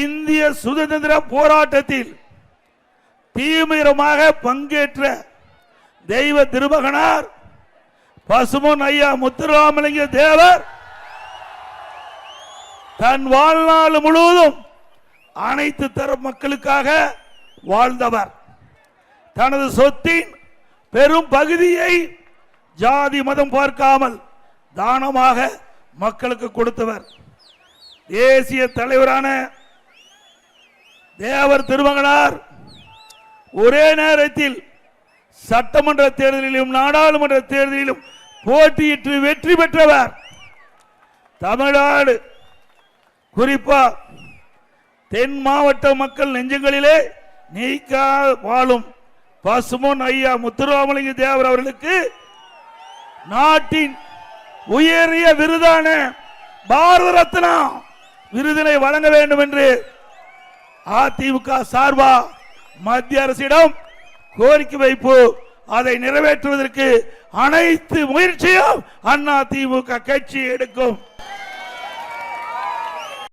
இந்திய சுதந்திர போராட்டத்தில் தீவிரமாக பங்கேற்ற தெய்வ திருமகனார் பசும்பொன் ஐயா முத்துராமலிங்க தேவர் தன் வாழ்நாள் முழுவதும் அனைத்து தரப்பு மக்களுக்காக வாழ்ந்தவர். தனது சொத்தின் பெரும் பகுதியை ஜாதி மதம் பார்க்காமல் தானமாக மக்களுக்கு கொடுத்தவர். தேசிய தலைவரான தேவர் திருமகனார் ஒரே நேரத்தில் சட்டமன்ற தேர்தலிலும் நாடாளுமன்ற தேர்தலிலும் போட்டியிட்டு வெற்றி பெற்றவர். தமிழ்நாடு குறிப்பா தென் மாவட்ட மக்கள் நெஞ்சங்களிலே நீக்கா வாழும் பசும்பொன் ஐயா முத்துராமலிங்க தேவர் அவர்களுக்கு நாட்டின் உயரிய விருதான பாரத ரத்னா விருதினை வழங்க வேண்டும் என்று அதிமுக சார்பா மத்திய அரசிடம் கோரிக்கை வைப்பு. அதை நிறைவேற்றுவதற்கு அனைத்து முயற்சியும் அதிமுக கட்சி எடுக்கும்.